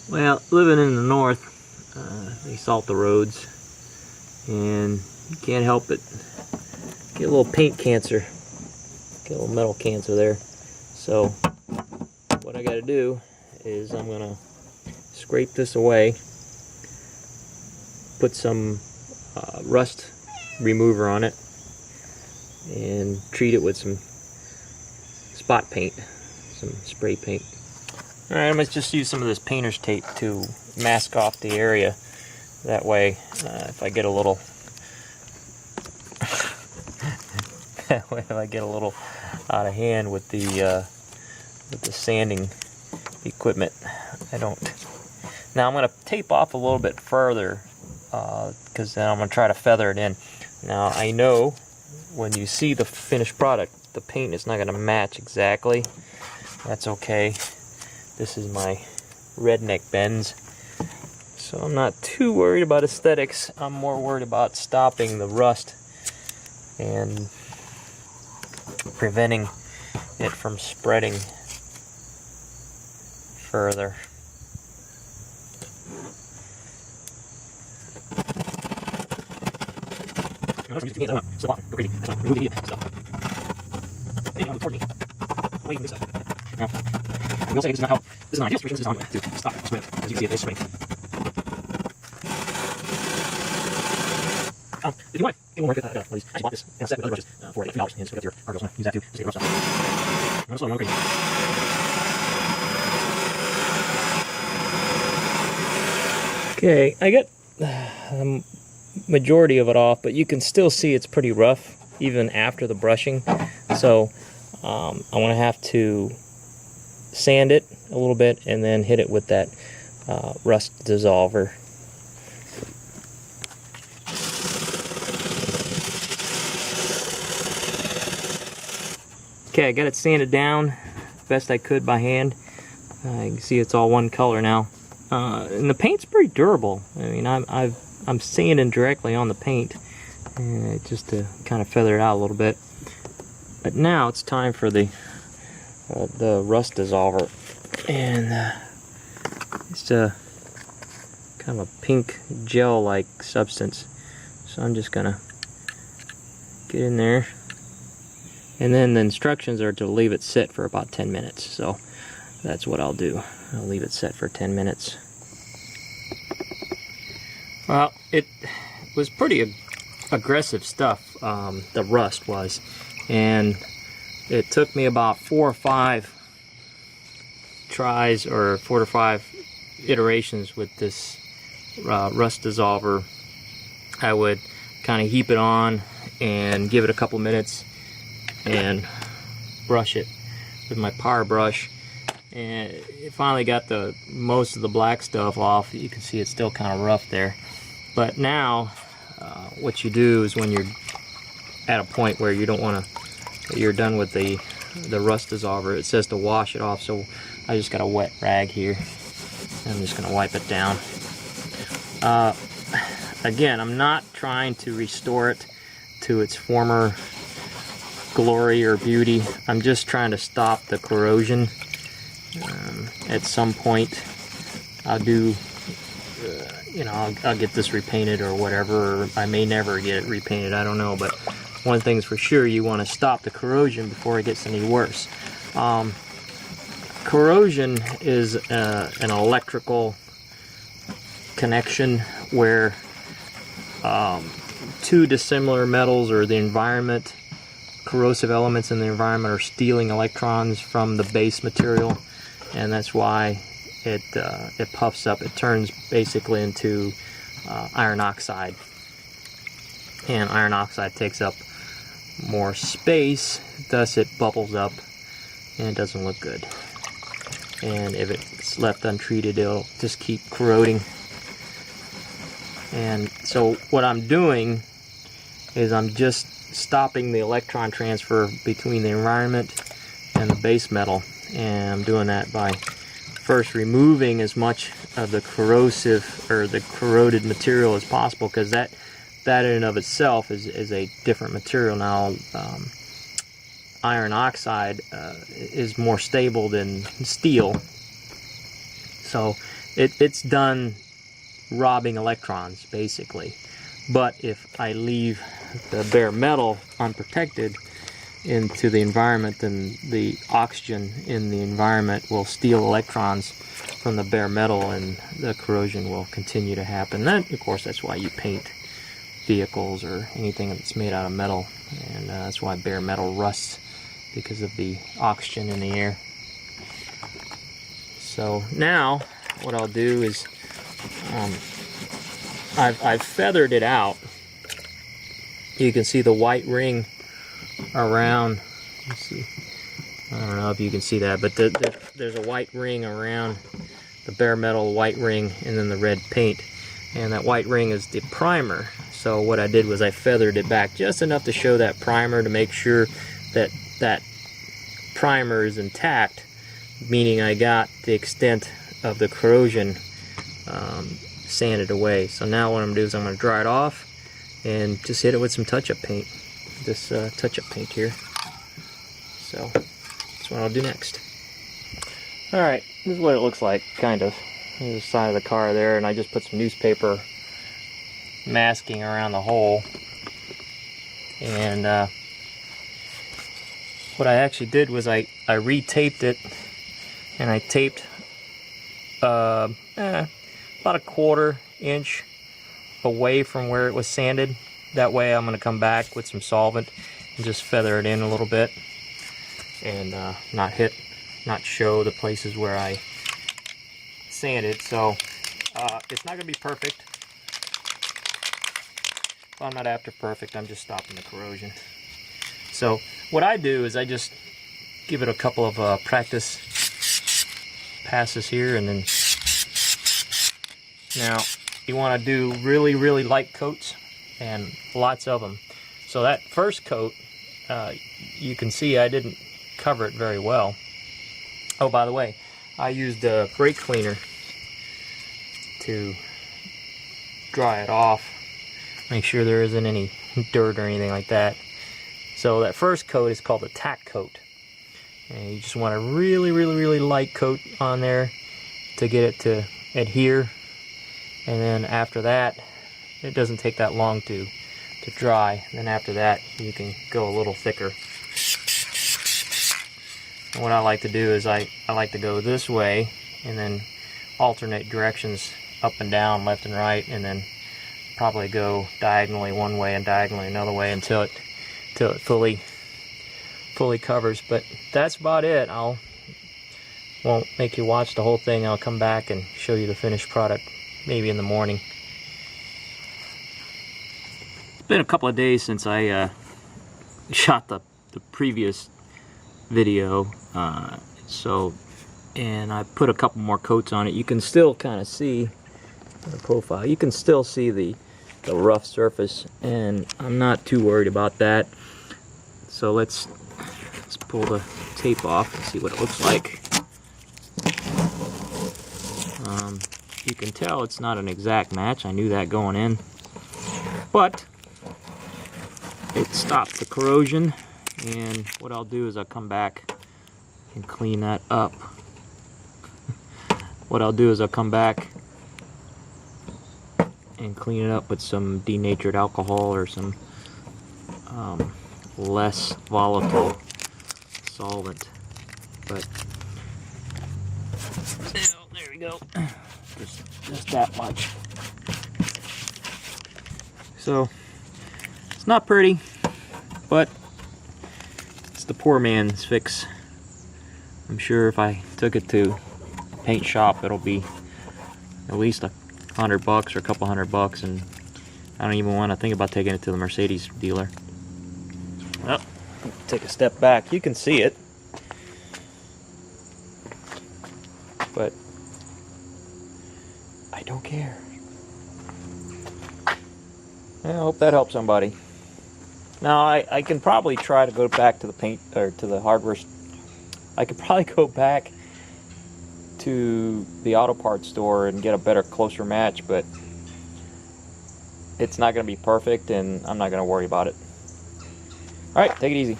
Well, living in the north, they salt the roads, and you can't help it get a little paint cancer, get a little metal cancer there. So what I got to do is I'm gonna scrape this away, put some rust remover on it, and treat it with some spot paint, some spray paint. Alright, I'm going to just use some of this painter's tape to mask off the area. That way, if I get a little out of hand with the sanding equipment, I don't. Now I'm going to tape off a little bit further, because then I'm going to try to feather it in. Now I know when you see the finished product, the paint is not going to match exactly. That's okay. This is my redneck Benz, so I'm not too worried about aesthetics. I'm more worried about stopping the rust and preventing it from spreading further. I will say this is not an ideal situation. This is how I'm going to stop it with. As you can see, it is swing. If you want, get one more good. I just bought this in a set with other brushes for $3, and just pick up your Argos. Use that too. Just get rough stuff. I'm slow, I'm crazy. Okay, I got the majority of it off, but you can still see it's pretty rough even after the brushing. So I'm going to have to sand it a little bit and then hit it with that rust dissolver. Okay, I got it sanded down best I could by hand. You can see it's all one color now, and the paint's pretty durable. I mean, I'm sanding directly on the paint, just to kind of feather it out a little bit. But now it's time for the rust dissolver, and it's a kind of a pink gel-like substance. So I'm just gonna get in there, and then the instructions are to leave it sit for about 10 minutes. So that's what I'll do. I'll leave it set for 10 minutes. Well, it was pretty aggressive stuff, the rust was, and it took me about 4 or 5 tries, or 4 or 5 iterations with this rust dissolver. I would kind of heap it on and give it a couple minutes and brush it with my power brush, and it finally got most of the black stuff off. You can see it's still kind of rough there. But now what you do is, when you're at a point where you don't want to, you're done with the rust dissolver, it says to wash it off. So I just got a wet rag here. I'm just going to wipe it down. Again, I'm not trying to restore it to its former glory or beauty. I'm just trying to stop the corrosion. At some point I'll do, I'll get this repainted or whatever, or I may never get it repainted, I don't know. But one thing's for sure, you want to stop the corrosion before it gets any worse. Corrosion is an electrical connection where two dissimilar metals, or the environment, corrosive elements in the environment, are stealing electrons from the base material, and that's why it puffs up. It turns basically into iron oxide, and iron oxide takes up more space, thus it bubbles up and it doesn't look good. And if it's left untreated, it'll just keep corroding. And so what I'm doing is I'm just stopping the electron transfer between the environment and the base metal, and I'm doing that by first removing as much of the corrosive or the corroded material as possible, because that in and of itself is a different material. Now iron oxide is more stable than steel, so it's done robbing electrons, basically. But if I leave the bare metal unprotected into the environment, then the oxygen in the environment will steal electrons from the bare metal, and the corrosion will continue to happen. Then, of course, that's why you paint vehicles or anything that's made out of metal, and that's why bare metal rusts, because of the oxygen in the air. So now what I'll do is I've feathered it out. You can see the white ring around. Let's see. I don't know if you can see that, but there's a white ring around the bare metal white ring, and then the red paint. And that white ring is the primer. So what I did was I feathered it back just enough to show that primer, to make sure that that primer is intact, meaning I got the extent of the corrosion sanded away. So now what I'm going to do is I'm going to dry it off and just hit it with some touch-up paint. This touch-up paint here. So that's what I'll do next. Alright, this is what it looks like, kind of. There's the side of the car there, and I just put some newspaper masking around the hole. And what I actually did was I retaped it, and I taped about a 1/4 inch away from where it was sanded. That way I'm going to come back with some solvent and just feather it in a little bit, and not show the places where I sanded. So it's not going to be perfect. Well, I'm not after perfect, I'm just stopping the corrosion. So what I do is I just give it a couple of practice passes here, and then now you want to do really, really light coats, and lots of them. So that first coat, you can see I didn't cover it very well. Oh, by the way, I used a brake cleaner to dry it off, make sure there isn't any dirt or anything like that. So that first coat is called a tack coat, and you just want a really, really, really light coat on there to get it to adhere. And then after that, it doesn't take that long to dry. And then after that, you can go a little thicker. And what I like to do is I like to go this way and then alternate directions up and down, left and right, and then probably go diagonally one way and diagonally another way until it fully covers. But that's about it. Won't make you watch the whole thing. I'll come back and show you the finished product maybe in the morning. It's been a couple of days since I shot the previous video, and I put a couple more coats on it. You can still kind of see the profile. You can still see the rough surface, and I'm not too worried about that. So let's pull the tape off and see what it looks like. You can tell it's not an exact match. I knew that going in, but it stopped the corrosion. And what I'll do is I'll come back and clean that up. What I'll do is I'll come back and clean it up with some denatured alcohol or some less volatile solvent. But there we go. Just that much. So it's not pretty, but it's the poor man's fix. I'm sure if I took it to a paint shop, it'll be at least $100 or a couple $100, and I don't even want to think about taking it to the Mercedes dealer. Well, take a step back. You can see it, but I don't care. I hope that helps somebody. Now I can probably try to go back to the paint, or to the hardware. I could probably go back to the auto parts store and get a better, closer match, but it's not going to be perfect, and I'm not going to worry about it. Alright, take it easy.